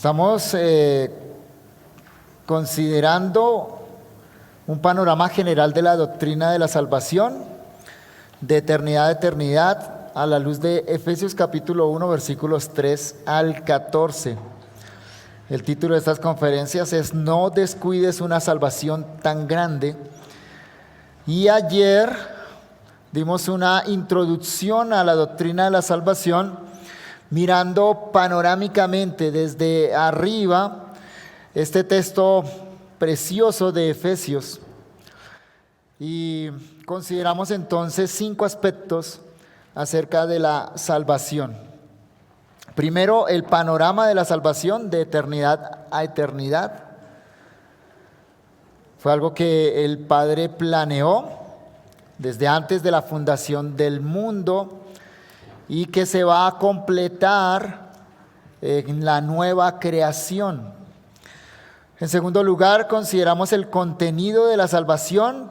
Estamos considerando un panorama general de la doctrina de la salvación, de eternidad a eternidad, a la luz de Efesios capítulo 1, versículos 3 al 14. El título de estas conferencias es No descuides una salvación tan grande. Y ayer dimos una introducción a la doctrina de la salvación, mirando panorámicamente desde arriba este texto precioso de Efesios. Y consideramos entonces 5 aspectos acerca de la salvación. Primero, el panorama de la salvación de eternidad a eternidad. Fue algo que el Padre planeó desde antes de la fundación del mundo y que se va a completar en la nueva creación. En segundo lugar, consideramos el contenido de la salvación,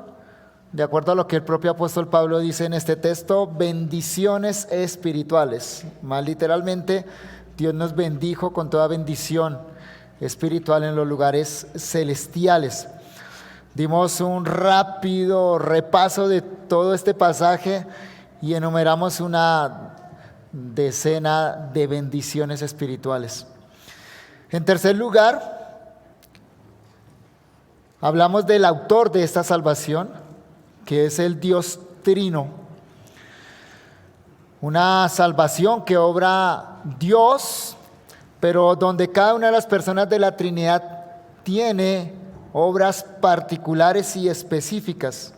de acuerdo a lo que el propio apóstol Pablo dice en este texto, bendiciones espirituales. Más literalmente, Dios nos bendijo con toda bendición espiritual en los lugares celestiales. Dimos un rápido repaso de todo este pasaje y enumeramos una decena de bendiciones espirituales. En tercer lugar, hablamos del autor de esta salvación, que es el Dios Trino. Una salvación que obra Dios, pero donde cada una de las personas de la Trinidad tiene obras particulares y específicas.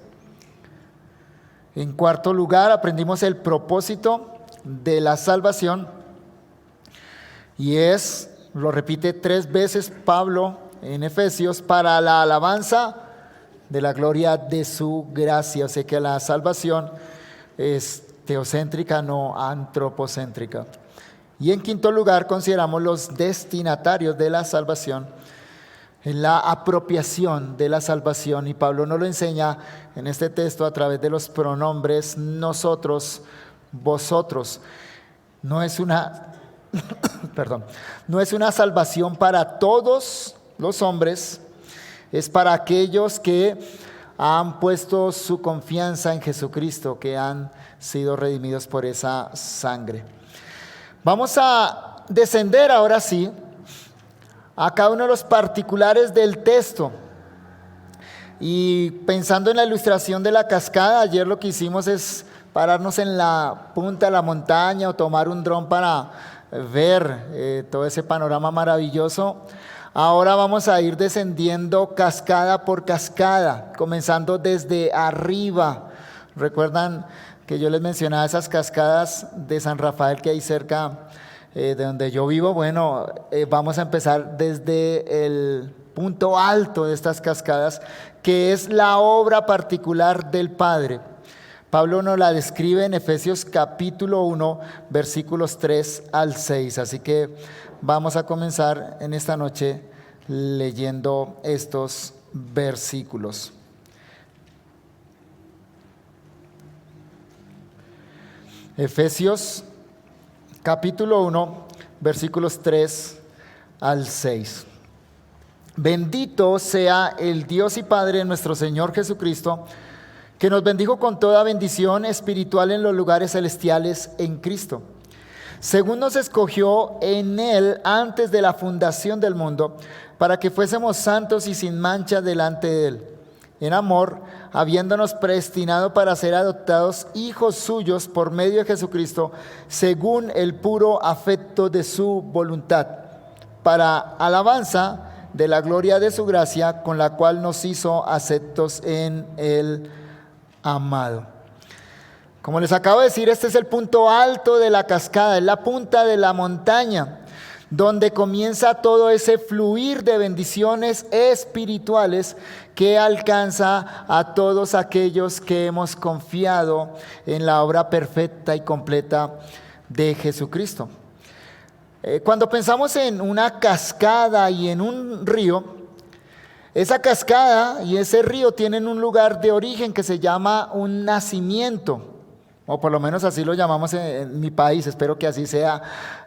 En cuarto lugar, aprendimos el propósito de la salvación y lo repite 3 veces Pablo en Efesios, para la alabanza de la gloria de su gracia. O sea que la salvación es teocéntrica, no antropocéntrica. Y en quinto lugar, consideramos los destinatarios de la salvación, en la apropiación de la salvación, y Pablo nos lo enseña en este texto a través de los pronombres nosotros, vosotros. No es una no es una salvación para todos los hombres, es para aquellos que han puesto su confianza en Jesucristo, que han sido redimidos por esa sangre. Vamos a descender ahora sí a cada uno de los particulares del texto. Y pensando en la ilustración de la cascada, ayer lo que hicimos es pararnos en la punta de la montaña o tomar un dron para ver todo ese panorama maravilloso. Ahora vamos a ir descendiendo cascada por cascada, comenzando desde arriba. ¿Recuerdan que yo les mencionaba esas cascadas de San Rafael que hay cerca de donde yo vivo? Bueno, vamos a empezar desde el punto alto de estas cascadas, que es la obra particular del Padre. Pablo nos la describe en Efesios capítulo 1, versículos 3 al 6. Así que vamos a comenzar en esta noche leyendo estos versículos. Efesios capítulo 1, versículos 3 al 6. Bendito sea el Dios y Padre de nuestro Señor Jesucristo, que nos bendijo con toda bendición espiritual en los lugares celestiales en Cristo, según nos escogió en Él antes de la fundación del mundo, para que fuésemos santos y sin mancha delante de Él, en amor, habiéndonos predestinado para ser adoptados hijos suyos por medio de Jesucristo, según el puro afecto de su voluntad, para alabanza de la gloria de su gracia, con la cual nos hizo aceptos en el amado. Como les acabo de decir, este es el punto alto de la cascada, es la punta de la montaña, donde comienza todo ese fluir de bendiciones espirituales que alcanza a todos aquellos que hemos confiado en la obra perfecta y completa de Jesucristo. Cuando pensamos en una cascada y en un río, esa cascada y ese río tienen un lugar de origen que se llama un nacimiento. o por lo menos así lo llamamos en mi país, espero que así sea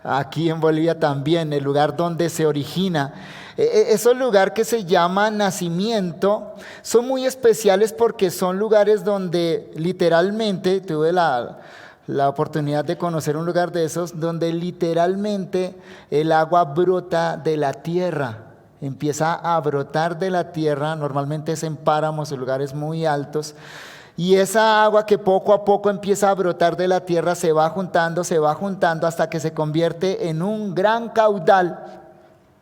aquí en Bolivia también, el lugar donde se origina. Esos lugares que se llaman nacimiento son muy especiales porque son lugares donde literalmente, tuve la oportunidad de conocer un lugar de esos, donde literalmente el agua brota de la tierra. Empieza a brotar de la tierra, normalmente es en páramos, en lugares muy altos. Y esa agua que poco a poco empieza a brotar de la tierra se va juntando hasta que se convierte en un gran caudal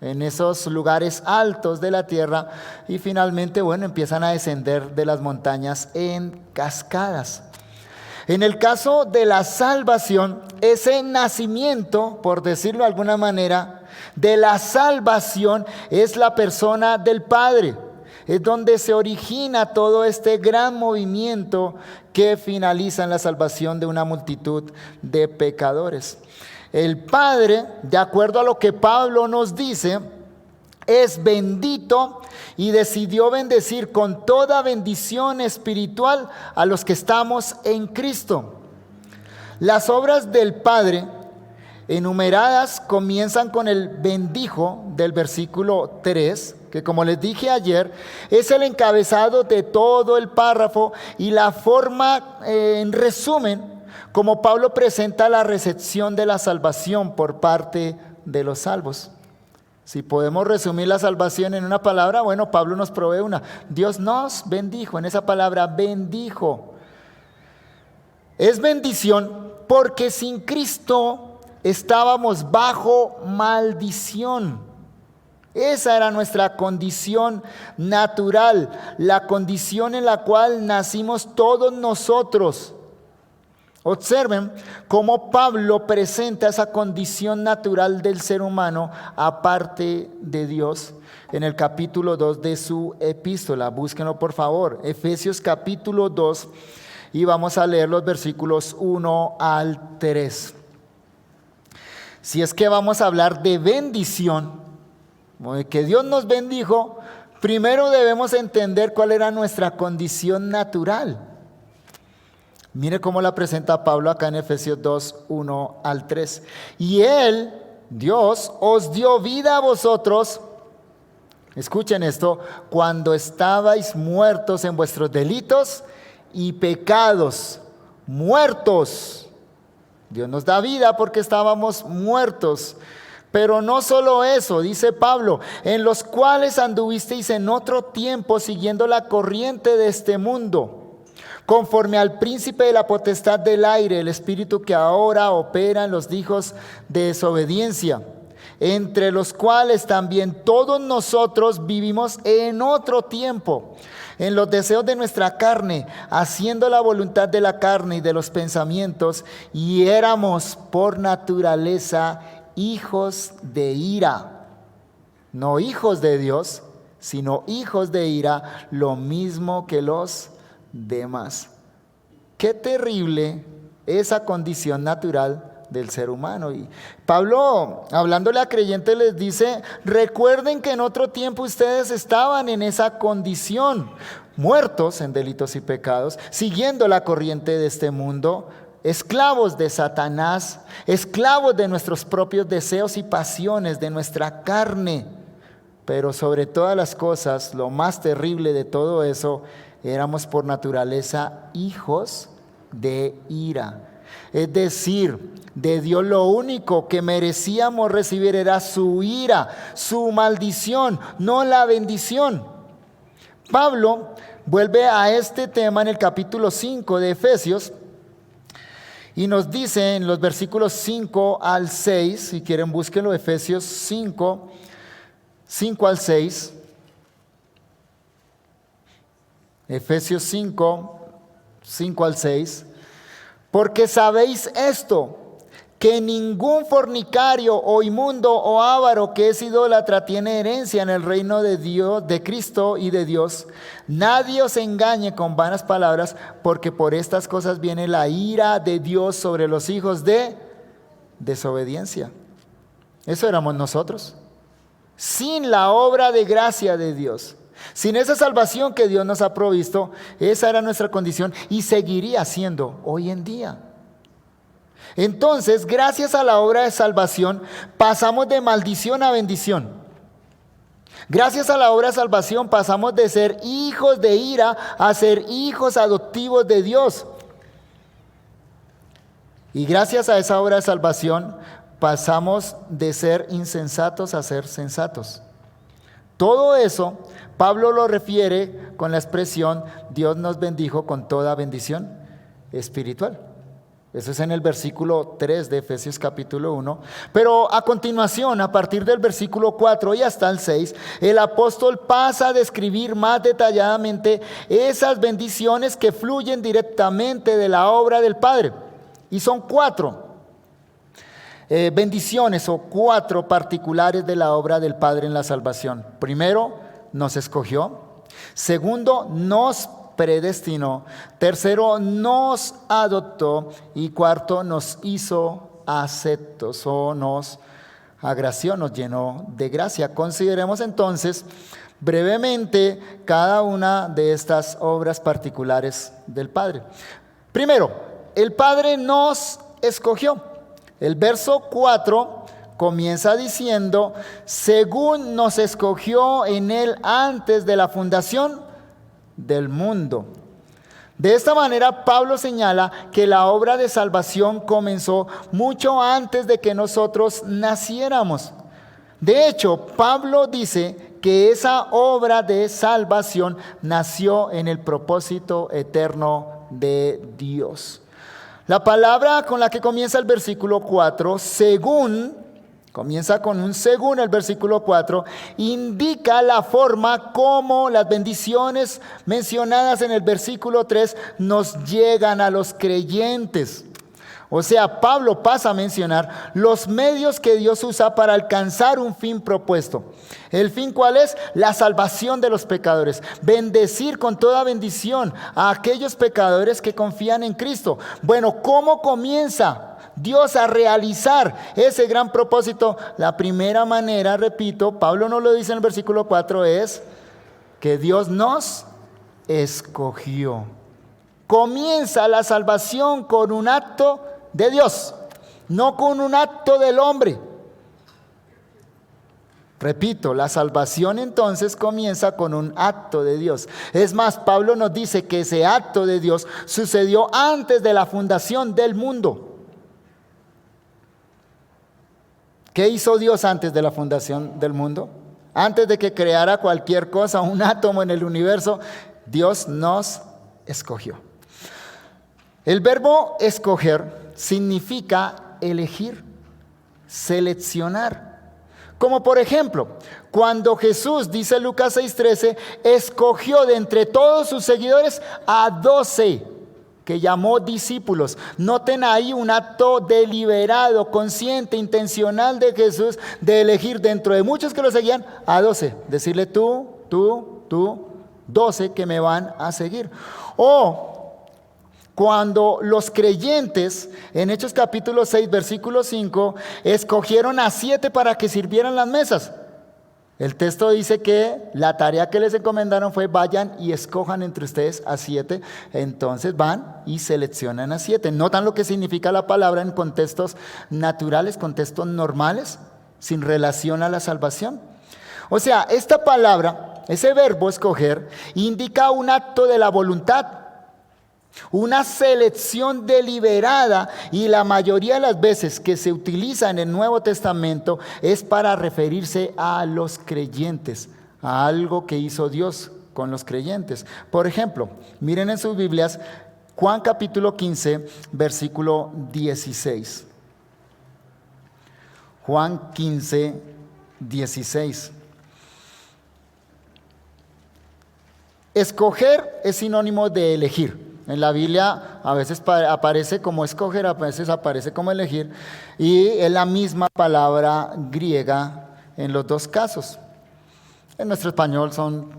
en esos lugares altos de la tierra y finalmente, empiezan a descender de las montañas en cascadas. En el caso de la salvación, ese nacimiento, por decirlo de alguna manera, de la salvación es la persona del Padre. Es donde se origina todo este gran movimiento que finaliza en la salvación de una multitud de pecadores. El Padre, de acuerdo a lo que Pablo nos dice, es bendito y decidió bendecir con toda bendición espiritual a los que estamos en Cristo. Las obras del Padre enumeradas comienzan con el bendijo del versículo 3, que como les dije ayer, es el encabezado de todo el párrafo y la forma, en resumen, como Pablo presenta la recepción de la salvación por parte de los salvos. Si podemos resumir la salvación en una palabra, Pablo nos provee una. Dios nos bendijo, en esa palabra bendijo. Es bendición porque sin Cristo estábamos bajo maldición. Esa era nuestra condición natural, la condición en la cual nacimos todos nosotros. Observen cómo Pablo presenta esa condición natural del ser humano aparte de Dios en el capítulo 2 de su epístola. Búsquenlo por favor, Efesios capítulo 2 y vamos a leer los versículos 1 al 3. Si es que vamos a hablar de bendición, que Dios nos bendijo, primero debemos entender cuál era nuestra condición natural. Mire cómo la presenta Pablo acá en Efesios 2, 1 al 3. Y Él, Dios, os dio vida a vosotros, escuchen esto, cuando estabais muertos en vuestros delitos y pecados, muertos. Dios nos da vida porque estábamos muertos. Pero no solo eso, dice Pablo, en los cuales anduvisteis en otro tiempo siguiendo la corriente de este mundo, conforme al príncipe de la potestad del aire, el espíritu que ahora opera en los hijos de desobediencia, entre los cuales también todos nosotros vivimos en otro tiempo, en los deseos de nuestra carne, haciendo la voluntad de la carne y de los pensamientos, y éramos por naturaleza hijos de ira, no hijos de Dios, sino hijos de ira, lo mismo que los demás. Qué terrible esa condición natural del ser humano. Y Pablo, hablándole a creyentes, les dice: recuerden que en otro tiempo ustedes estaban en esa condición, muertos en delitos y pecados, siguiendo la corriente de este mundo, esclavos de Satanás, esclavos de nuestros propios deseos y pasiones, de nuestra carne. Pero sobre todas las cosas, lo más terrible de todo eso, éramos por naturaleza hijos de ira. Es decir, de Dios lo único que merecíamos recibir era su ira, su maldición, no la bendición. Pablo vuelve a este tema en el capítulo 5 de Efesios y nos dice en los versículos 5 al 6, si quieren búsquenlo, Efesios 5, 5 al 6. Efesios 5, 5 al 6. Porque sabéis esto, que ningún fornicario o inmundo o avaro que es idólatra tiene herencia en el reino de Dios, de Cristo y de Dios. Nadie os engañe con vanas palabras, porque por estas cosas viene la ira de Dios sobre los hijos de desobediencia. Eso éramos nosotros, sin la obra de gracia de Dios. Sin esa salvación que Dios nos ha provisto, esa era nuestra condición y seguiría siendo hoy en día. Entonces, gracias a la obra de salvación, pasamos de maldición a bendición. Gracias a la obra de salvación, pasamos de ser hijos de ira a ser hijos adoptivos de Dios. Y gracias a esa obra de salvación, pasamos de ser insensatos a ser sensatos. Todo eso, Pablo lo refiere con la expresión, Dios nos bendijo con toda bendición espiritual. Eso es en el versículo 3 de Efesios capítulo 1. Pero a continuación, a partir del versículo 4 y hasta el 6, el apóstol pasa a describir más detalladamente esas bendiciones que fluyen directamente de la obra del Padre. Y son 4 bendiciones o 4 particulares de la obra del Padre en la salvación. Primero, nos escogió. Segundo, nos predestinó. Tercero, nos adoptó. Y cuarto, nos hizo aceptos o nos agració, nos llenó de gracia. Consideremos entonces brevemente cada una de estas obras particulares del Padre. Primero, el Padre nos escogió. El verso 4 comienza diciendo, según nos escogió en Él antes de la fundación del mundo. De esta manera, Pablo señala que la obra de salvación comenzó mucho antes de que nosotros naciéramos. De hecho, Pablo dice que esa obra de salvación nació en el propósito eterno de Dios. La palabra con la que comienza el versículo 4, según, comienza con un según el versículo 4, indica la forma como las bendiciones mencionadas en el versículo 3 nos llegan a los creyentes. O sea, Pablo pasa a mencionar los medios que Dios usa para alcanzar un fin propuesto. ¿El fin cuál es? La salvación de los pecadores. Bendecir con toda bendición a aquellos pecadores que confían en Cristo. Bueno, ¿cómo comienza Dios a realizar ese gran propósito? La primera manera, repito, Pablo no lo dice en el versículo 4, es que Dios nos escogió. Comienza la salvación con un acto de Dios, no con un acto del hombre. Repito, la salvación entonces comienza con un acto de Dios. Es más, Pablo nos dice que ese acto de Dios sucedió antes de la fundación del mundo. ¿Qué hizo Dios antes de la fundación del mundo? Antes de que creara cualquier cosa, un átomo en el universo, Dios nos escogió. El verbo escoger significa elegir, seleccionar. Como por ejemplo, cuando Jesús, dice Lucas 6:13, escogió de entre todos sus seguidores a 12 que llamó discípulos. Noten ahí un acto deliberado, consciente, intencional de Jesús de elegir dentro de muchos que lo seguían a 12. Decirle tú, 12 que me van a seguir. O cuando los creyentes, en Hechos capítulo 6, versículo 5, escogieron a 7 para que sirvieran las mesas. El texto dice que la tarea que les encomendaron fue vayan y escojan entre ustedes a 7. Entonces van y seleccionan a 7. ¿Notan lo que significa la palabra en contextos naturales, contextos normales, sin relación a la salvación? O sea, esta palabra, ese verbo escoger, indica un acto de la voluntad. Una selección deliberada, y la mayoría de las veces que se utiliza en el Nuevo Testamento es para referirse a los creyentes, a algo que hizo Dios con los creyentes. Por ejemplo, miren en sus Biblias Juan capítulo 15, versículo 16. Juan 15, 16. Escoger es sinónimo de elegir. En la Biblia a veces aparece como escoger, a veces aparece como elegir, y es la misma palabra griega en los dos casos. En nuestro español son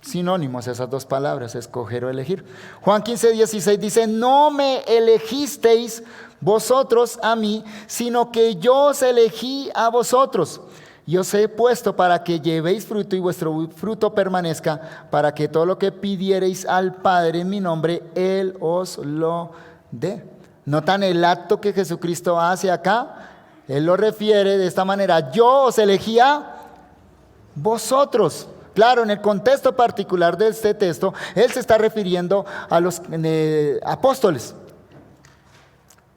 sinónimos esas dos palabras, escoger o elegir. Juan 15, 16 dice, no me elegisteis vosotros a mí, sino que yo os elegí a vosotros. Y os he puesto para que llevéis fruto y vuestro fruto permanezca, para que todo lo que pidiereis al Padre en mi nombre, Él os lo dé. ¿Notan el acto que Jesucristo hace acá? Él lo refiere de esta manera: yo os elegí a vosotros. Claro, en el contexto particular de este texto, Él se está refiriendo a los apóstoles.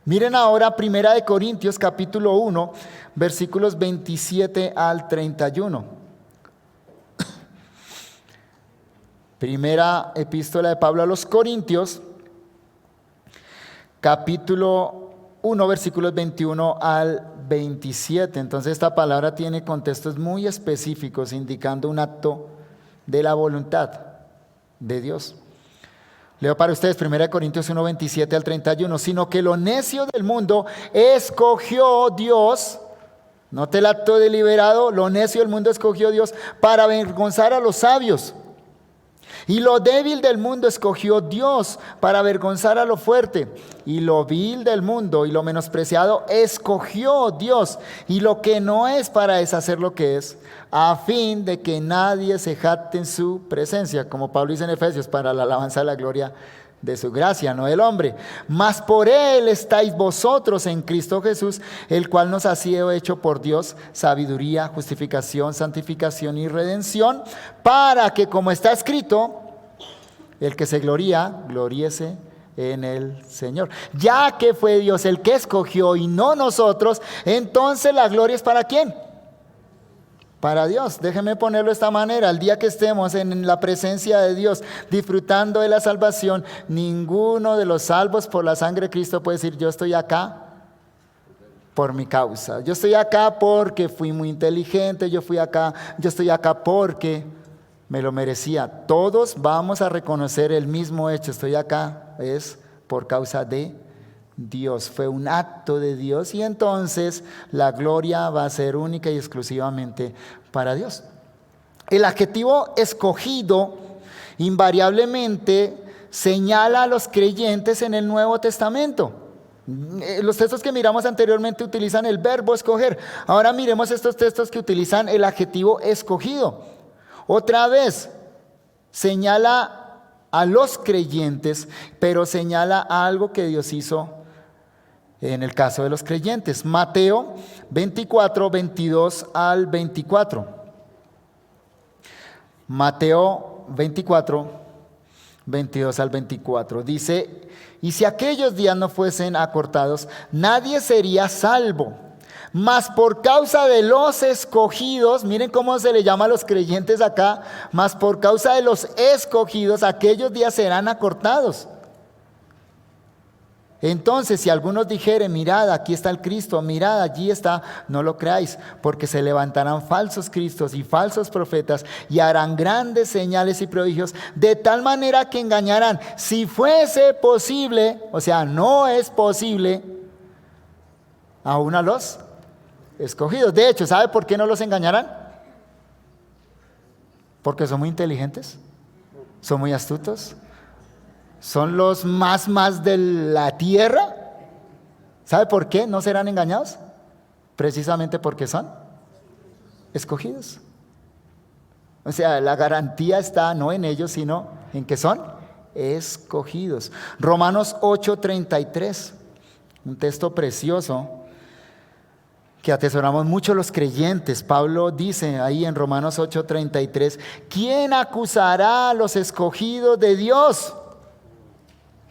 Miren ahora 1 Corintios capítulo 1, versículos 27 al 31. Primera epístola de Pablo a los Corintios, capítulo 1, versículos 21 al 27. Entonces esta palabra tiene contextos muy específicos indicando un acto de la voluntad de Dios. Leo para ustedes 1 Corintios 1, 27 al 31. Sino que lo necio del mundo escogió Dios. Note el acto deliberado: lo necio del mundo escogió Dios para avergonzar a los sabios. Y lo débil del mundo escogió Dios para avergonzar a lo fuerte. Y lo vil del mundo y lo menospreciado escogió Dios. Y lo que no es para deshacer lo que es, a fin de que nadie se jacte en su presencia. Como Pablo dice en Efesios, para la alabanza de la gloria de su gracia, no del hombre. Mas por Él estáis vosotros en Cristo Jesús, el cual nos ha sido hecho por Dios sabiduría, justificación, santificación y redención, para que, como está escrito, el que se gloría, gloríese en el Señor. Ya que fue Dios el que escogió y no nosotros, entonces la gloria es ¿para quién? Para Dios. Déjenme ponerlo de esta manera: el día que estemos en la presencia de Dios, disfrutando de la salvación, ninguno de los salvos por la sangre de Cristo puede decir: yo estoy acá por mi causa, yo estoy acá porque fui muy inteligente, yo estoy acá porque me lo merecía. Todos vamos a reconocer el mismo hecho: estoy acá es por causa de Dios, fue un acto de Dios, y entonces la gloria va a ser única y exclusivamente para Dios. El adjetivo escogido invariablemente señala a los creyentes en el Nuevo Testamento. Los textos que miramos anteriormente utilizan el verbo escoger. Ahora miremos estos textos que utilizan el adjetivo escogido. Otra vez señala a los creyentes, pero señala algo que Dios hizo en el caso de los creyentes. Mateo 24, 22 al 24. Mateo 24, 22 al 24. Dice: y si aquellos días no fuesen acortados, nadie sería salvo. Mas por causa de los escogidos, miren cómo se le llama a los creyentes acá, mas por causa de los escogidos, aquellos días serán acortados. Entonces, si algunos dijeren: mirad, aquí está el Cristo, mirad, allí está, no lo creáis, porque se levantarán falsos cristos y falsos profetas y harán grandes señales y prodigios, de tal manera que engañarán, si fuese posible, o sea, no es posible, aún a los escogidos. De hecho, ¿sabe por qué no los engañarán? Porque son muy inteligentes, son muy astutos, son los más de la tierra. ¿Sabe por qué no serán engañados? Precisamente porque son escogidos. O sea, la garantía está no en ellos, sino en que son escogidos. Romanos 8:33, un texto precioso que atesoramos mucho los creyentes. Pablo dice ahí en Romanos 8:33: ¿quién acusará a los escogidos de Dios?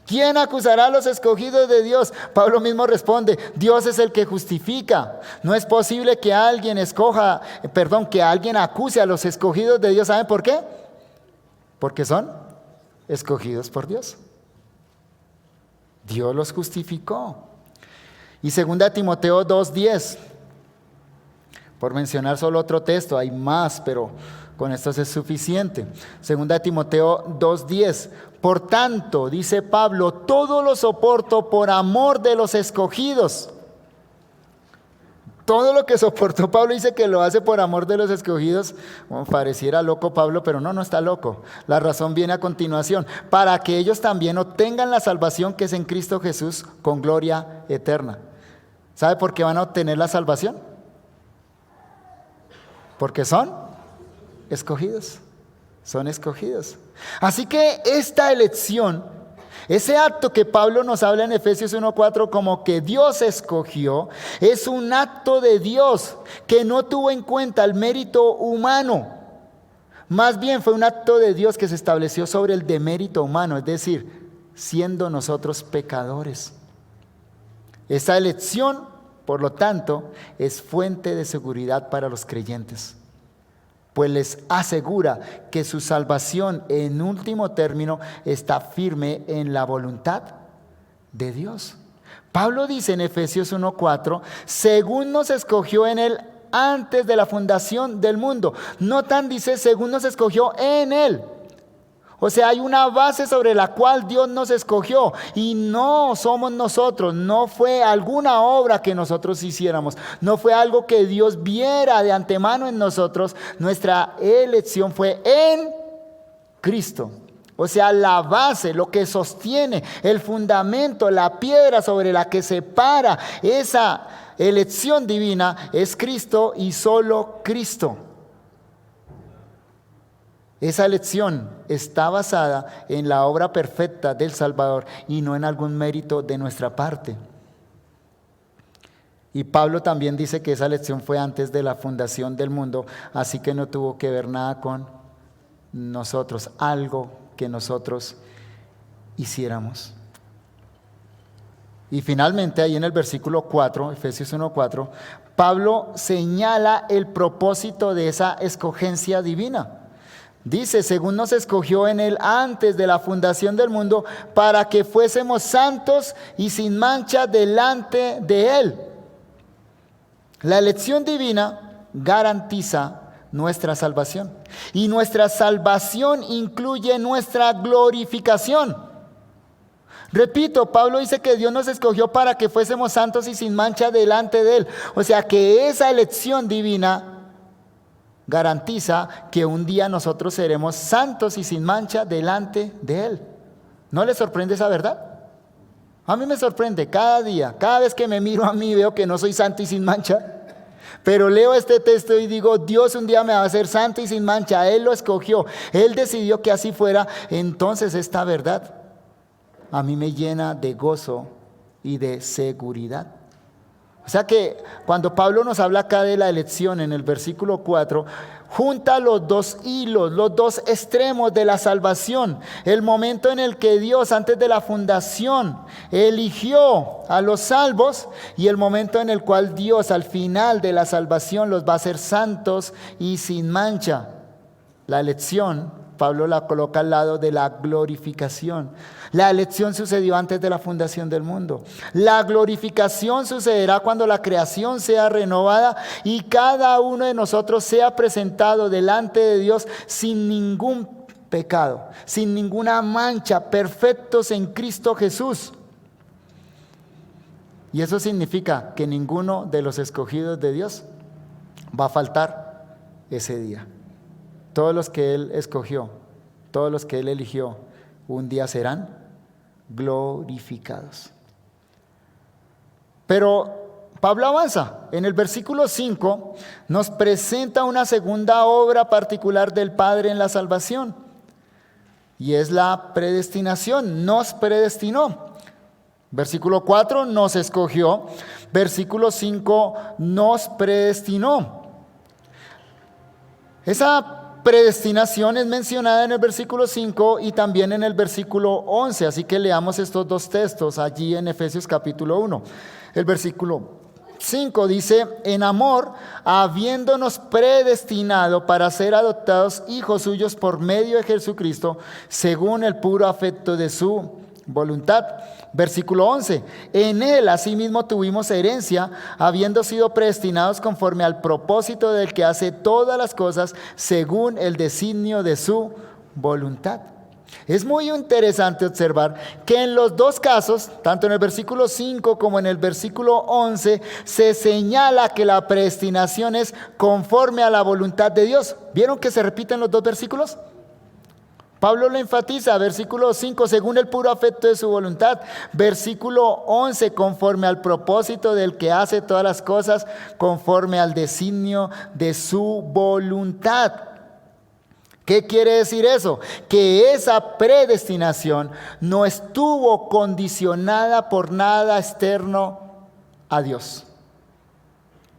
¿Quién acusará a los escogidos de Dios? Pablo mismo responde: Dios es el que justifica. No es posible que alguien que alguien acuse a los escogidos de Dios. ¿Saben por qué? Porque son escogidos por Dios. Dios los justificó. Y 2 Timoteo 2:10, por mencionar solo otro texto, hay más, pero con esto es suficiente. 2 Timoteo 2:10. Por tanto, dice Pablo, todo lo soporto por amor de los escogidos. Todo lo que soportó Pablo dice que lo hace por amor de los escogidos. Bueno, pareciera loco Pablo, pero no está loco. La razón viene a continuación: para que ellos también obtengan la salvación que es en Cristo Jesús con gloria eterna. ¿Sabe por qué van a obtener la salvación? Porque son escogidos. Son escogidos. Así que esta elección Ese acto que Pablo nos habla en Efesios 1:4 como que Dios escogió, es un acto de Dios que no tuvo en cuenta el mérito humano. Más bien fue un acto de Dios que se estableció sobre el demérito humano, es decir, siendo nosotros pecadores. Esa elección, por lo tanto, es fuente de seguridad para los creyentes, pues les asegura que su salvación en último término está firme en la voluntad de Dios. Pablo dice en Efesios 1:4, según nos escogió en Él antes de la fundación del mundo. No tan dice, según nos escogió en Él. O sea, hay una base sobre la cual Dios nos escogió y no somos nosotros, no fue alguna obra que nosotros hiciéramos, no fue algo que Dios viera de antemano en nosotros. Nuestra elección fue en Cristo. O sea, la base, lo que sostiene, el fundamento, la piedra sobre la que se para esa elección divina es Cristo y solo Cristo. Esa elección está basada en la obra perfecta del Salvador y no en algún mérito de nuestra parte. Y Pablo también dice que esa elección fue antes de la fundación del mundo, así que no tuvo que ver nada con nosotros, algo que nosotros hiciéramos. Y finalmente ahí en el versículo 4, Efesios 1:4, Pablo señala el propósito de esa escogencia divina. Dice, según nos escogió en Él antes de la fundación del mundo, para que fuésemos santos y sin mancha delante de Él. La elección divina garantiza nuestra salvación. Y nuestra salvación incluye nuestra glorificación. Repito, Pablo dice que Dios nos escogió para que fuésemos santos y sin mancha delante de Él. O sea que esa elección divina garantiza que un día nosotros seremos santos y sin mancha delante de Él. ¿No le sorprende esa verdad? A mí me sorprende cada día, cada vez que me miro a mí veo que no soy santo y sin mancha. Pero leo este texto y digo, Dios un día me va a hacer santo y sin mancha. Él lo escogió, Él decidió que así fuera. Entonces esta verdad a mí me llena de gozo y de seguridad. O sea que cuando Pablo nos habla acá de la elección en el versículo 4, junta los dos hilos, los dos extremos de la salvación. El momento en el que Dios antes de la fundación eligió a los salvos y el momento en el cual Dios al final de la salvación los va a hacer santos y sin mancha. La elección, Pablo la coloca al lado de la glorificación. La elección sucedió antes de la fundación del mundo. La glorificación sucederá cuando la creación sea renovada y cada uno de nosotros sea presentado delante de Dios sin ningún pecado, sin ninguna mancha, perfectos en Cristo Jesús. Y eso significa que ninguno de los escogidos de Dios va a faltar ese día. Todos los que Él escogió, todos los que Él eligió, un día serán glorificados. Pero Pablo avanza. En el versículo 5 nos presenta una segunda obra particular del Padre en la salvación. Y es la predestinación. Nos predestinó. Versículo 4 nos escogió. Versículo 5 nos predestinó. Esa predestinación es mencionada en el versículo 5 y también en el versículo 11. Así que leamos estos dos textos allí en Efesios capítulo 1. El versículo 5 dice, en amor, habiéndonos predestinado para ser adoptados hijos suyos por medio de Jesucristo, según el puro afecto de su voluntad. Versículo 11, en Él asimismo tuvimos herencia, habiendo sido predestinados conforme al propósito del que hace todas las cosas según el designio de su voluntad. Es muy interesante observar que en los dos casos, tanto en el versículo 5 como en el versículo 11, se señala que la predestinación es conforme a la voluntad de Dios. ¿Vieron que se repiten los dos versículos? Pablo lo enfatiza, versículo 5, según el puro afecto de su voluntad. Versículo 11, conforme al propósito del que hace todas las cosas, conforme al designio de su voluntad. ¿Qué quiere decir eso? Que esa predestinación no estuvo condicionada por nada externo a Dios.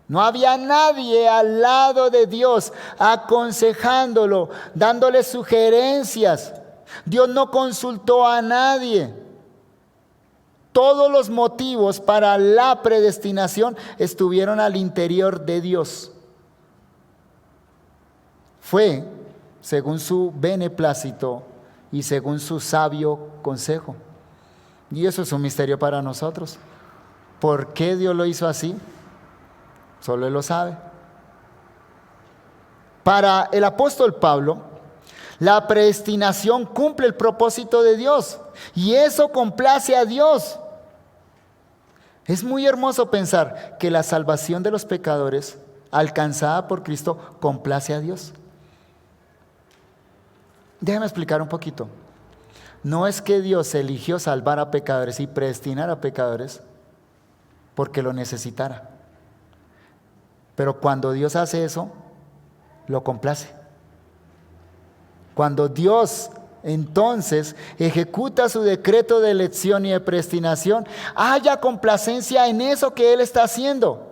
No había nadie al lado de Dios aconsejándolo, dándole sugerencias. Dios no consultó a nadie. Todos los motivos para la predestinación estuvieron al interior de Dios. Fue según su beneplácito y según su sabio consejo. Y eso es un misterio para nosotros. ¿Por qué Dios lo hizo así? Solo Él lo sabe. Para el apóstol Pablo, la predestinación cumple el propósito de Dios y eso complace a Dios. Es muy hermoso pensar que la salvación de los pecadores alcanzada por Cristo complace a Dios. Déjame explicar un poquito. No es que Dios eligió salvar a pecadores y predestinar a pecadores porque lo necesitara. Pero cuando Dios hace eso, lo complace. Cuando Dios entonces ejecuta su decreto de elección y de predestinación, haya complacencia en eso que Él está haciendo.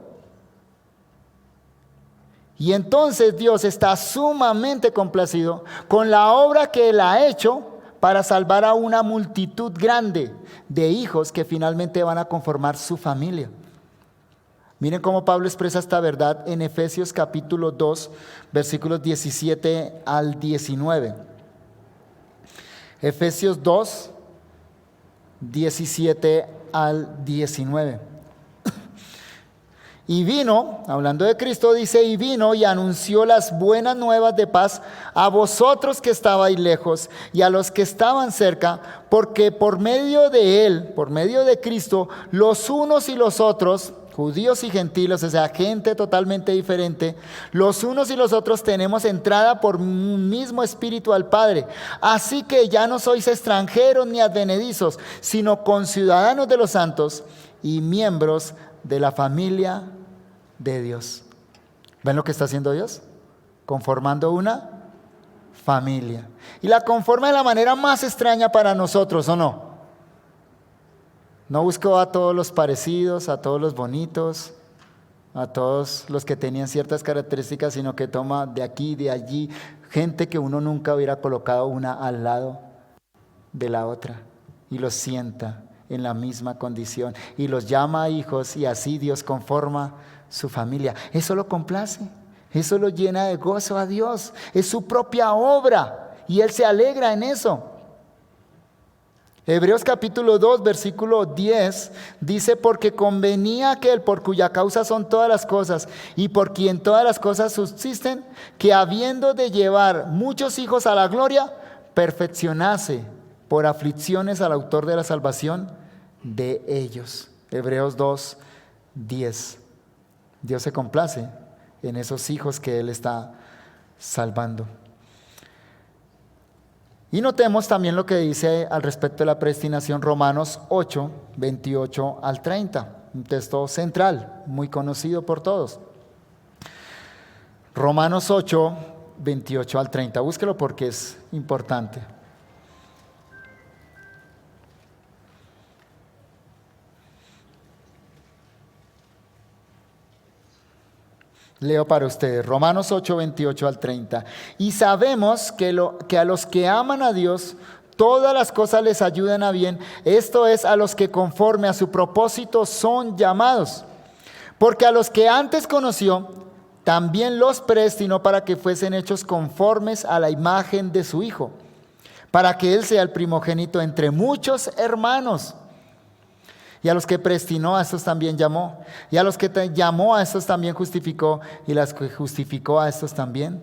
Y entonces Dios está sumamente complacido con la obra que Él ha hecho para salvar a una multitud grande de hijos que finalmente van a conformar su familia. Miren cómo Pablo expresa esta verdad en Efesios capítulo 2, versículos 17 al 19. Efesios 2, 17 al 19. Y vino, hablando de Cristo, dice, y vino y anunció las buenas nuevas de paz a vosotros que estabais lejos y a los que estaban cerca, porque por medio de Él, por medio de Cristo, los unos y los otros, judíos y gentiles, o sea, gente totalmente diferente, los unos y los otros tenemos entrada por un mismo espíritu al Padre. Así que ya no sois extranjeros ni advenedizos, sino conciudadanos de los santos y miembros de la familia de Dios. ¿Ven lo que está haciendo Dios? Conformando una familia. Y la conforma de la manera más extraña para nosotros, ¿o no? No buscó a todos los parecidos, a todos los bonitos, a todos los que tenían ciertas características, sino que toma de aquí, de allí, gente que uno nunca hubiera colocado una al lado de la otra y los sienta en la misma condición y los llama hijos, y así Dios conforma su familia. Eso lo complace, eso lo llena de gozo a Dios, es su propia obra y Él se alegra en eso. Hebreos capítulo 2, versículo 10 dice, porque convenía aquel por cuya causa son todas las cosas y por quien todas las cosas subsisten, que habiendo de llevar muchos hijos a la gloria, perfeccionase por aflicciones al autor de la salvación de ellos. Hebreos 2, 10. Dios se complace en esos hijos que Él está salvando. Y notemos también lo que dice al respecto de la predestinación Romanos 8, 28 al 30, un texto central, muy conocido por todos. Romanos 8, 28 al 30, búsquelo porque es importante. Leo para ustedes, Romanos 8, 28 al 30. Y sabemos que a los que aman a Dios, todas las cosas les ayudan a bien. Esto es, a los que conforme a su propósito son llamados. Porque a los que antes conoció, también los predestinó para que fuesen hechos conformes a la imagen de su Hijo, para que Él sea el primogénito entre muchos hermanos. Y a los que predestinó, a estos también llamó. Y a los que llamó, a estos también justificó. Y a los que justificó, a estos también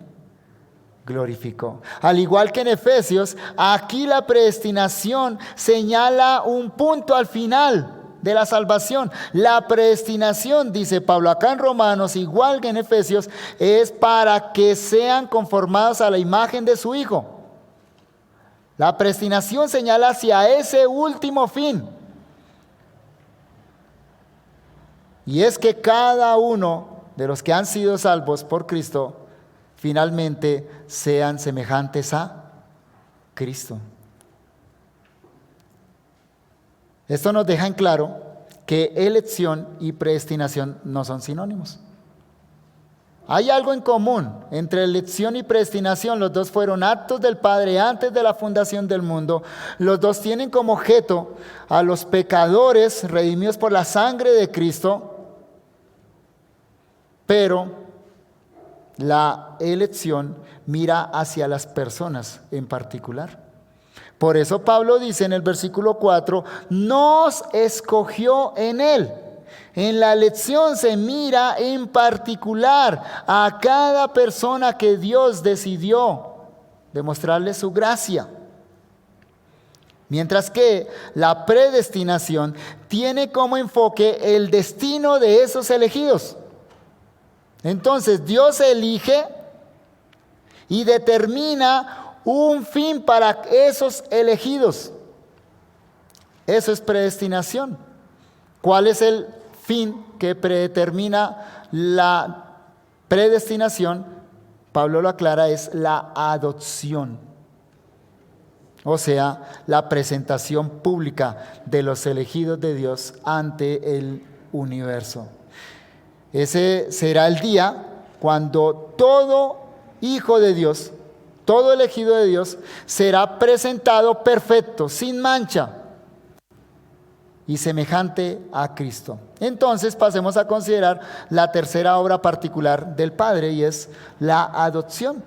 glorificó. Al igual que en Efesios, aquí la predestinación señala un punto al final de la salvación. La predestinación, dice Pablo acá en Romanos, igual que en Efesios, es para que sean conformados a la imagen de su Hijo. La predestinación señala hacia ese último fin. Y es que cada uno de los que han sido salvos por Cristo finalmente sean semejantes a Cristo. Esto nos deja en claro que elección y predestinación no son sinónimos. Hay algo en común entre elección y predestinación. Los dos fueron actos del Padre antes de la fundación del mundo. Los dos tienen como objeto a los pecadores redimidos por la sangre de Cristo. Pero la elección mira hacia las personas en particular. Por eso Pablo dice en el versículo 4, nos escogió en Él. En la elección se mira en particular a cada persona que Dios decidió demostrarle su gracia. Mientras que la predestinación tiene como enfoque el destino de esos elegidos. Entonces Dios elige y determina un fin para esos elegidos. Eso es predestinación. ¿Cuál es el fin que predetermina la predestinación? Pablo lo aclara, es la adopción. O sea, la presentación pública de los elegidos de Dios ante el universo. Ese será el día cuando todo hijo de Dios, todo elegido de Dios, será presentado perfecto, sin mancha y semejante a Cristo. Entonces pasemos a considerar la tercera obra particular del Padre, y es la adopción.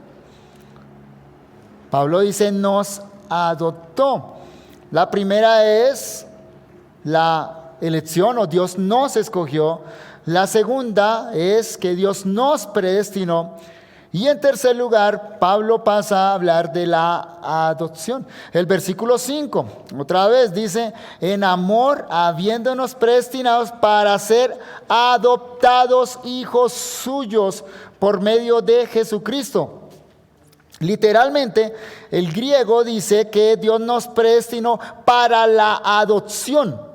Pablo dice, nos adoptó. La primera es la elección, o Dios nos escogió. La segunda es que Dios nos predestinó. Y en tercer lugar, Pablo pasa a hablar de la adopción. El versículo 5, otra vez dice, en amor, habiéndonos predestinados para ser adoptados hijos suyos por medio de Jesucristo. Literalmente, el griego dice que Dios nos predestinó para la adopción.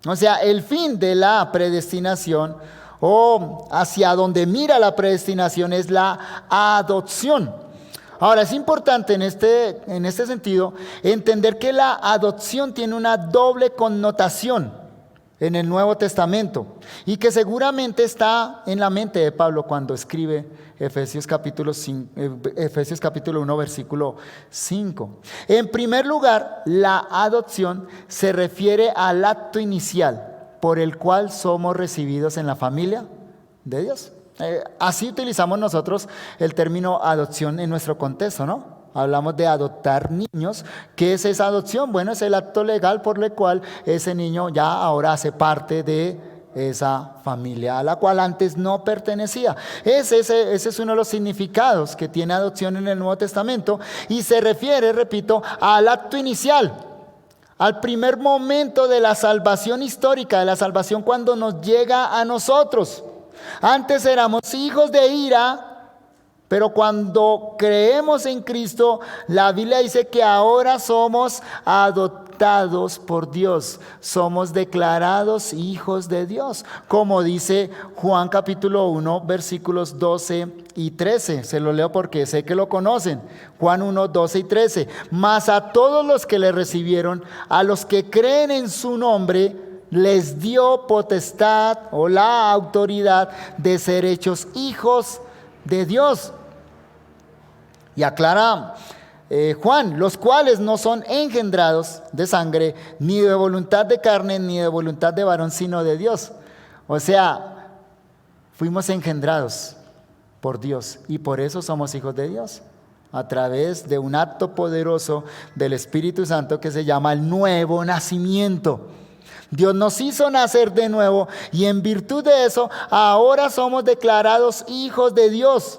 O sea, el fin de la predestinación, o hacia donde mira la predestinación, es la adopción. Ahora, es importante en este sentido entender que la adopción tiene una doble connotación en el Nuevo Testamento, y que seguramente está en la mente de Pablo cuando escribe Efesios capítulo 1, versículo 5. En primer lugar, la adopción se refiere al acto inicial por el cual somos recibidos en la familia de Dios. Así utilizamos nosotros el término adopción en nuestro contexto, ¿no? Hablamos de adoptar niños. ¿Qué es esa adopción? Bueno, es el acto legal por el cual ese niño ya ahora hace parte de esa familia a la cual antes no pertenecía. Ese es uno de los significados que tiene adopción en el Nuevo Testamento, y se refiere, repito, al acto inicial, al primer momento de la salvación histórica, de la salvación cuando nos llega a nosotros. Antes éramos hijos de ira, pero cuando creemos en Cristo, la Biblia dice que ahora somos adoptados por Dios, somos declarados hijos de Dios, como dice Juan capítulo 1, versículos 12 y 13. Se lo leo porque sé que lo conocen. Juan 1, 12 y 13. Mas a todos los que le recibieron, a los que creen en su nombre, les dio potestad o la autoridad de ser hechos hijos de Dios. Y aclara Juan, los cuales no son engendrados de sangre, ni de voluntad de carne, ni de voluntad de varón, sino de Dios. O sea, fuimos engendrados por Dios y por eso somos hijos de Dios, a través de un acto poderoso del Espíritu Santo que se llama el nuevo nacimiento. Dios nos hizo nacer de nuevo, y en virtud de eso ahora somos declarados hijos de Dios.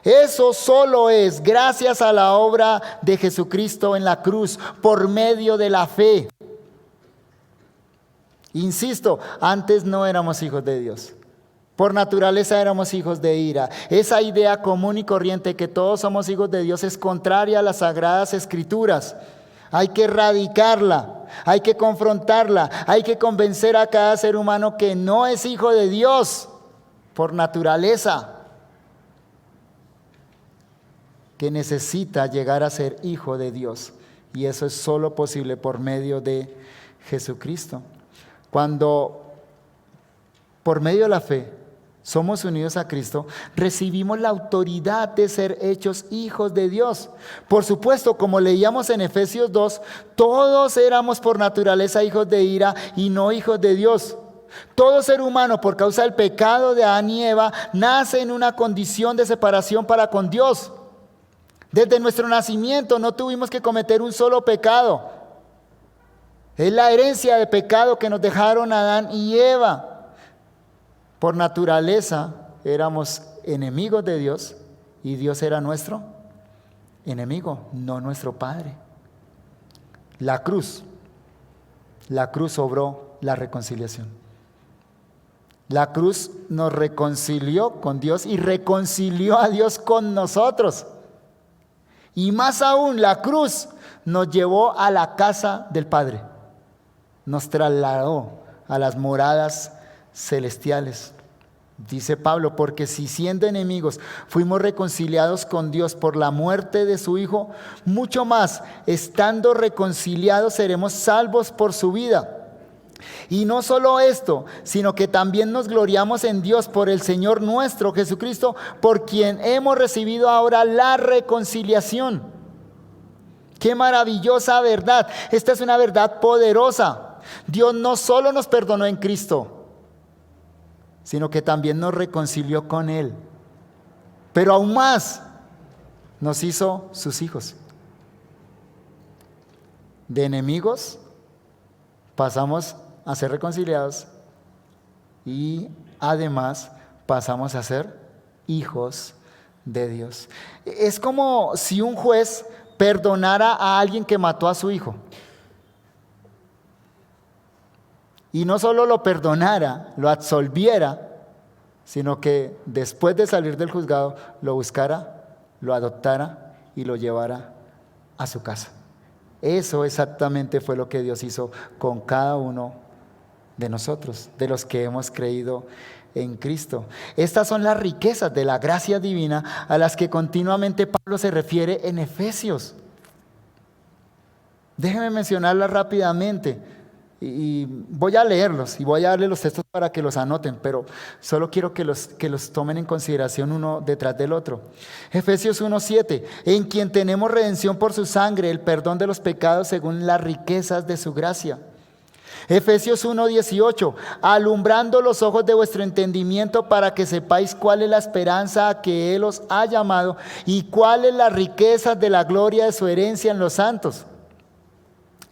Eso solo es gracias a la obra de Jesucristo en la cruz, por medio de la fe. Insisto, antes no éramos hijos de Dios. Por naturaleza éramos hijos de ira. Esa idea común y corriente que todos somos hijos de Dios es contraria a las Sagradas Escrituras. Hay que erradicarla, hay que confrontarla, hay que convencer a cada ser humano que no es hijo de Dios por naturaleza. que necesita llegar a ser hijo de Dios. Y eso es solo posible por medio de Jesucristo. Cuando por medio de la fe somos unidos a Cristo, recibimos la autoridad de ser hechos hijos de Dios. Por supuesto, como leíamos en Efesios 2, todos éramos por naturaleza hijos de ira y no hijos de Dios. Todo ser humano, por causa del pecado de Adán y Eva, nace en una condición de separación para con Dios. Desde nuestro nacimiento no tuvimos que cometer un solo pecado. Es la herencia de pecado que nos dejaron Adán y Eva. Por naturaleza éramos enemigos de Dios y Dios era nuestro enemigo, no nuestro Padre. La cruz obró la reconciliación. La cruz nos reconcilió con Dios y reconcilió a Dios con nosotros. Y más aún, la cruz nos llevó a la casa del Padre. Nos trasladó a las moradas celestiales. Dice Pablo, porque si siendo enemigos fuimos reconciliados con Dios por la muerte de su Hijo, mucho más, estando reconciliados, seremos salvos por su vida. Y no solo esto, sino que también nos gloriamos en Dios por el Señor nuestro Jesucristo, por quien hemos recibido ahora la reconciliación. ¡Qué maravillosa verdad! Esta es una verdad poderosa. Dios no solo nos perdonó en Cristo, sino que también nos reconcilió con Él. Pero aún más, nos hizo sus hijos. De enemigos pasamos a ser reconciliados y además pasamos a ser hijos de Dios. Es como si un juez perdonara a alguien que mató a su hijo. Y no solo lo perdonara, lo absolviera, sino que después de salir del juzgado lo buscara, lo adoptara y lo llevara a su casa. Eso exactamente fue lo que Dios hizo con cada uno de nosotros, de los que hemos creído en Cristo. Estas son las riquezas de la gracia divina a las que continuamente Pablo se refiere en Efesios. Déjenme mencionarlas rápidamente. Y voy a leerlos y voy a darle los textos para que los anoten, pero solo quiero que los tomen en consideración uno detrás del otro. Efesios 1:7, en quien tenemos redención por su sangre, el perdón de los pecados según las riquezas de su gracia. Efesios 1:18, alumbrando los ojos de vuestro entendimiento para que sepáis cuál es la esperanza a que Él os ha llamado y cuál es la riqueza de la gloria de su herencia en los santos.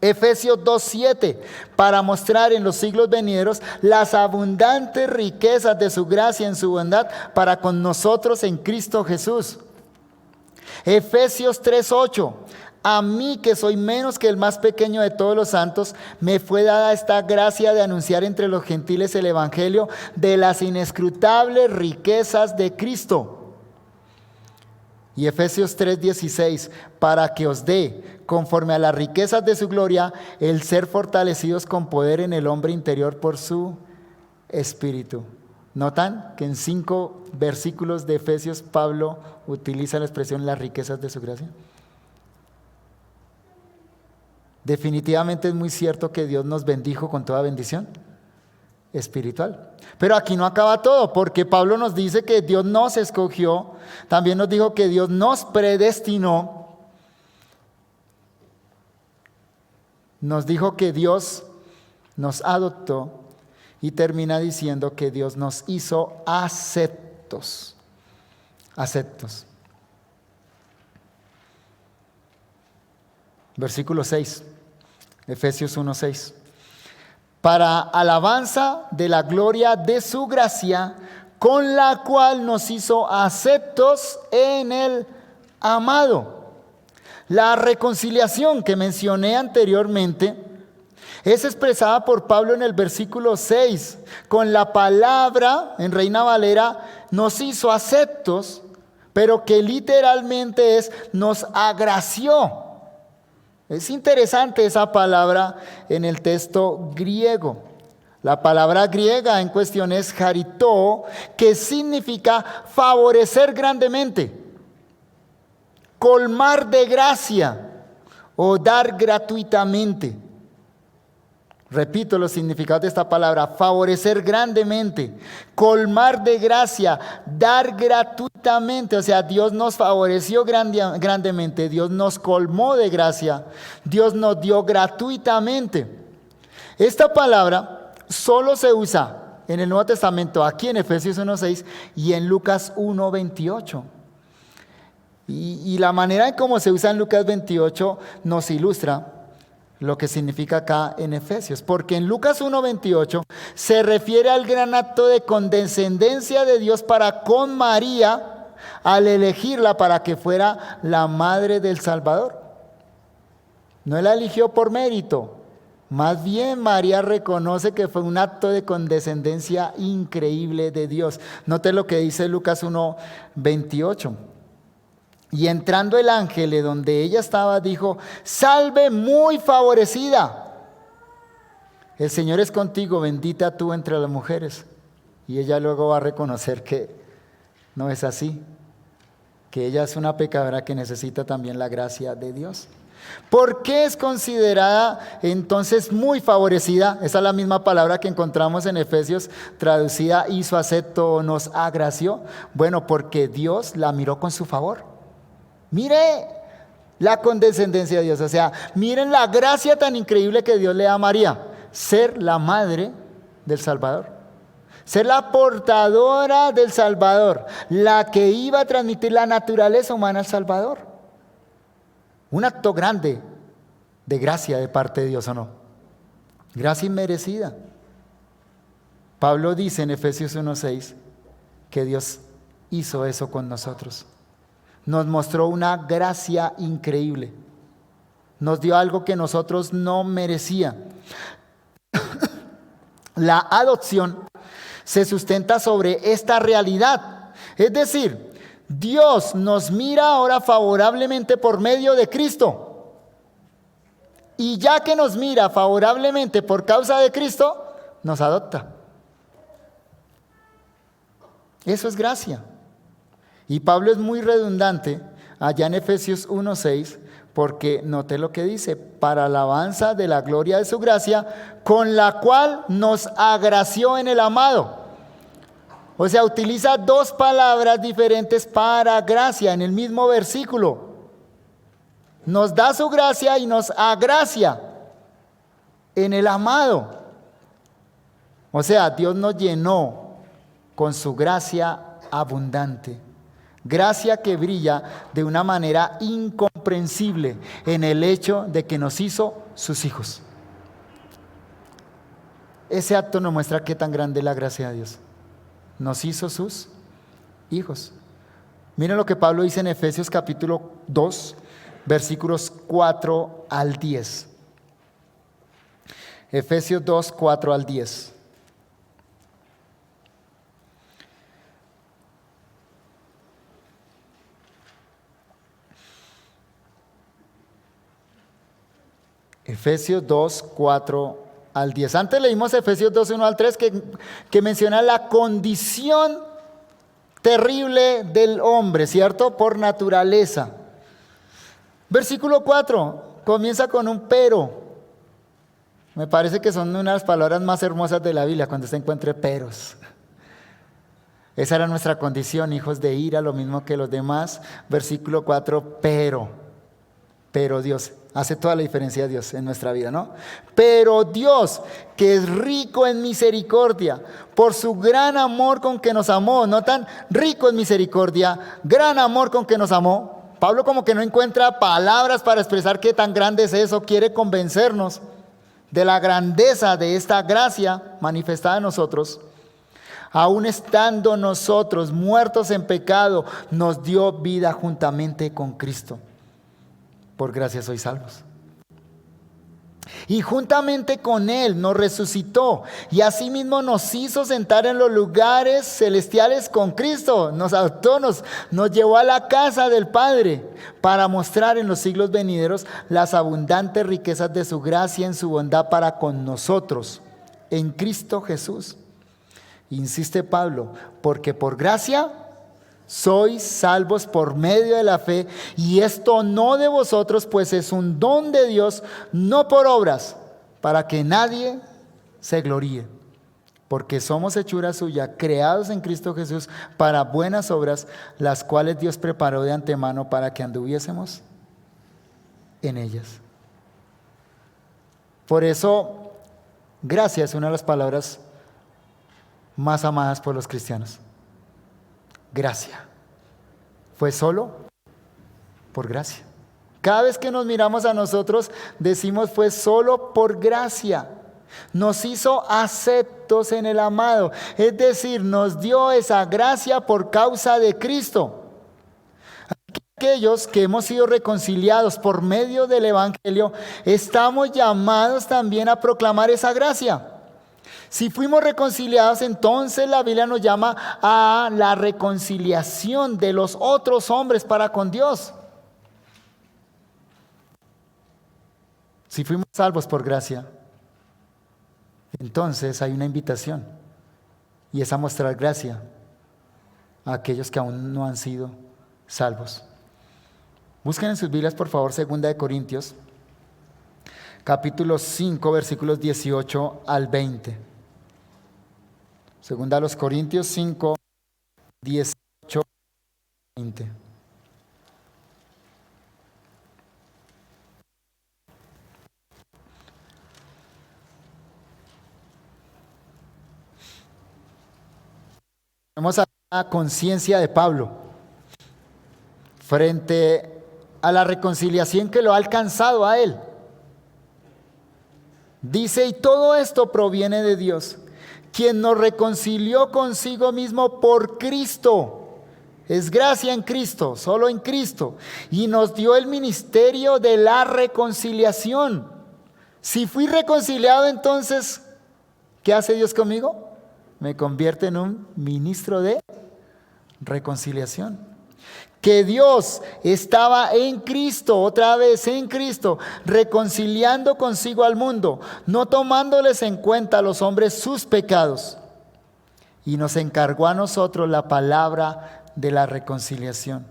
Efesios 2:7, para mostrar en los siglos venideros las abundantes riquezas de su gracia en su bondad para con nosotros en Cristo Jesús. Efesios 3:8, a mí que soy menos que el más pequeño de todos los santos, me fue dada esta gracia de anunciar entre los gentiles el evangelio de las inescrutables riquezas de Cristo. Y Efesios 3:16, para que os dé, conforme a las riquezas de su gloria, el ser fortalecidos con poder en el hombre interior por su espíritu. ¿Notan que en 5 versículos de Efesios Pablo utiliza la expresión las riquezas de su gracia? Definitivamente es muy cierto que Dios nos bendijo con toda bendición espiritual. Pero aquí no acaba todo, porque Pablo nos dice que Dios nos escogió, también nos dijo que Dios nos predestinó, nos dijo que Dios nos adoptó y termina diciendo que Dios nos hizo aceptos. Aceptos. Versículo 6, Efesios 1:6. Para alabanza de la gloria de su gracia, con la cual nos hizo aceptos en el amado. La reconciliación que mencioné anteriormente es expresada por Pablo en el versículo 6, con la palabra, en Reina Valera, nos hizo aceptos, pero que literalmente es nos agració. Es interesante esa palabra en el texto griego. La palabra griega en cuestión es charitó, que significa favorecer grandemente, colmar de gracia o dar gratuitamente. Repito los significados de esta palabra: favorecer grandemente, colmar de gracia, dar gratuitamente. O sea, Dios nos favoreció grandemente, Dios nos colmó de gracia, Dios nos dio gratuitamente. Esta palabra solo se usa en el Nuevo Testamento, aquí en Efesios 1:6 y en Lucas 1:28. Y la manera en cómo se usa en Lucas 28 nos ilustra lo que significa acá en Efesios, porque en Lucas 1:28 se refiere al gran acto de condescendencia de Dios para con María al elegirla para que fuera la madre del Salvador. No la eligió por mérito, más bien María reconoce que fue un acto de condescendencia increíble de Dios. Note lo que dice Lucas 1:28. Y entrando el ángel de donde ella estaba, dijo: salve muy favorecida, el Señor es contigo, bendita tú entre las mujeres. Y ella luego va a reconocer que no es así, que ella es una pecadora que necesita también la gracia de Dios. ¿Por qué es considerada entonces muy favorecida? Esa es la misma palabra que encontramos en Efesios, traducida hizo acepto o nos agració. Bueno, porque Dios la miró con su favor. Mire la condescendencia de Dios, o sea, miren la gracia tan increíble que Dios le da a María: ser la madre del Salvador, ser la portadora del Salvador, la que iba a transmitir la naturaleza humana al Salvador. Un acto grande de gracia de parte de Dios, ¿o no? Gracia inmerecida. Pablo dice en Efesios 1:6 que Dios hizo eso con nosotros. Nos mostró una gracia increíble. Nos dio algo que nosotros no merecíamos. La adopción se sustenta sobre esta realidad. Es decir, Dios nos mira ahora favorablemente por medio de Cristo. Y ya que nos mira favorablemente por causa de Cristo, nos adopta. Eso es gracia. Y Pablo es muy redundante allá en Efesios 1:6, porque note lo que dice: para alabanza de la gloria de su gracia, con la cual nos agració en el amado. O sea, utiliza dos palabras diferentes para gracia en el mismo versículo. Nos da su gracia y nos agracia en el amado. O sea, Dios nos llenó con su gracia abundante. Gracia que brilla de una manera incomprensible en el hecho de que nos hizo sus hijos. Ese acto nos muestra qué tan grande es la gracia de Dios. Nos hizo sus hijos. Miren lo que Pablo dice en Efesios capítulo 2, versículos 4 al 10. Efesios 2, 4 al 10. Efesios 2, 4 al 10. Antes leímos Efesios 2, 1 al 3 que menciona la condición terrible del hombre, ¿cierto? Por naturaleza. Versículo 4 comienza con un pero. Me parece que son una de las palabras más hermosas de la Biblia cuando se encuentre peros. Esa era nuestra condición, hijos de ira, lo mismo que los demás. Versículo 4, pero Dios. Hace toda la diferencia Dios en nuestra vida, ¿no? Pero Dios, que es rico en misericordia, por su gran amor con que nos amó, no tan rico en misericordia, gran amor con que nos amó. Pablo como que no encuentra palabras para expresar qué tan grande es eso, quiere convencernos de la grandeza de esta gracia manifestada en nosotros. Aún estando nosotros muertos en pecado, nos dio vida juntamente con Cristo. Por gracia sois salvos. Y juntamente con Él nos resucitó y asimismo nos hizo sentar en los lugares celestiales con Cristo. Nos adoptó, nos llevó a la casa del Padre para mostrar en los siglos venideros las abundantes riquezas de su gracia en su bondad para con nosotros en Cristo Jesús. Insiste Pablo, porque por gracia sois salvos por medio de la fe, y esto no de vosotros, pues es un don de Dios, no por obras, para que nadie se gloríe. Porque somos hechura suya, creados en Cristo Jesús para buenas obras, las cuales Dios preparó de antemano para que anduviésemos en ellas. Por eso, gracia es una de las palabras más amadas por los cristianos. Gracia. Fue solo por gracia. Cada vez que nos miramos a nosotros, decimos fue solo por gracia. Nos hizo aceptos en el amado. Es decir, nos dio esa gracia por causa de Cristo. Aquellos que hemos sido reconciliados por medio del Evangelio, estamos llamados también a proclamar esa gracia. Si fuimos reconciliados, entonces la Biblia nos llama a la reconciliación de los otros hombres para con Dios. Si fuimos salvos por gracia, entonces hay una invitación, y es a mostrar gracia a aquellos que aún no han sido salvos. Busquen en sus Biblias, por favor, 2 Corintios, capítulo 5, versículos 18 al 20. 2 Corintios 5, 18 al 20. Vamos a la conciencia de Pablo frente a la reconciliación que lo ha alcanzado a él. Dice, y todo esto proviene de Dios, quien nos reconcilió consigo mismo por Cristo. Es gracia en Cristo, solo en Cristo. Y nos dio el ministerio de la reconciliación. Si fui reconciliado, entonces, ¿qué hace Dios conmigo? Me convierte en un ministro de reconciliación. Que Dios estaba en Cristo, otra vez en Cristo, reconciliando consigo al mundo, no tomándoles en cuenta a los hombres sus pecados. Y nos encargó a nosotros la palabra de la reconciliación.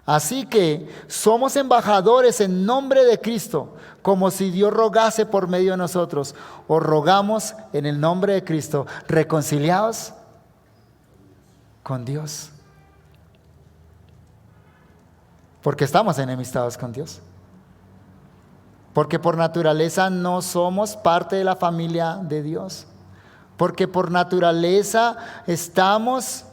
Así que somos embajadores en nombre de Cristo, como si Dios rogase por medio de nosotros. Os rogamos en el nombre de Cristo, reconciliados con Dios. Porque estamos enemistados con Dios. Porque por naturaleza no somos parte de la familia de Dios. Porque por naturaleza estamos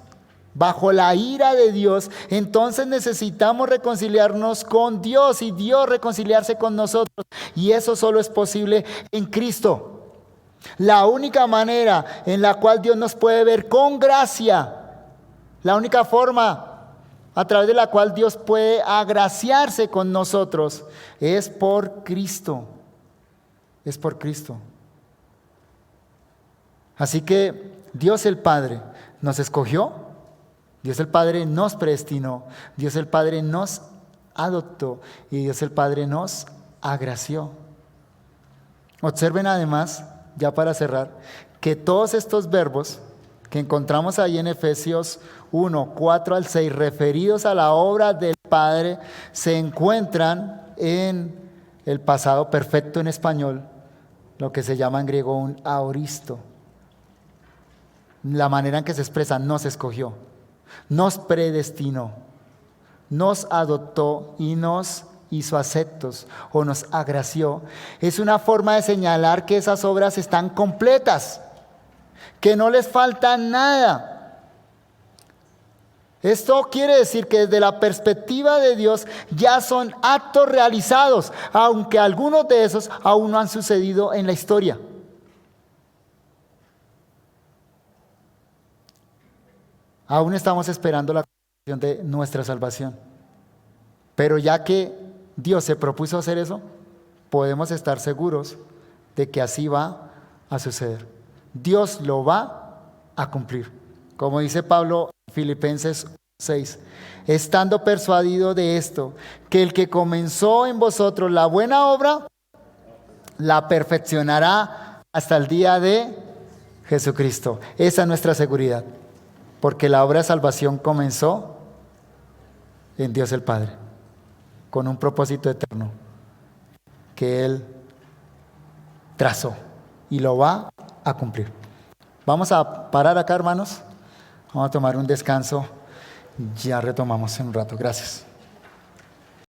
bajo la ira de Dios. Entonces necesitamos reconciliarnos con Dios y Dios reconciliarse con nosotros. Y eso solo es posible en Cristo. La única manera en la cual Dios nos puede ver con gracia, la única forma a través de la cual Dios puede agraciarse con nosotros, es por Cristo. Es por Cristo. Así que Dios el Padre nos escogió, Dios el Padre nos predestinó, Dios el Padre nos adoptó y Dios el Padre nos agració. Observen además, ya para cerrar, que todos estos verbos que encontramos ahí en Efesios 1, 4 al 6, referidos a la obra del Padre, se encuentran en el pasado perfecto en español, lo que se llama en griego un aoristo. La manera en que se expresa: nos escogió, nos predestinó, nos adoptó y nos hizo aceptos o nos agració. Es una forma de señalar que esas obras están completas, que no les falta nada. Esto quiere decir que desde la perspectiva de Dios ya son actos realizados, aunque algunos de esos aún no han sucedido en la historia. Aún estamos esperando la confirmación de nuestra salvación. Pero ya que Dios se propuso hacer eso, podemos estar seguros de que así va a suceder. Dios lo va a cumplir. Como dice Pablo en Filipenses 6, estando persuadido de esto, que el que comenzó en vosotros la buena obra, la perfeccionará hasta el día de Jesucristo. Esa es nuestra seguridad, porque la obra de salvación comenzó en Dios el Padre, con un propósito eterno que Él trazó y lo va a cumplir. Vamos a parar acá, hermanos. Vamos a tomar un descanso. Ya retomamos en un rato. Gracias.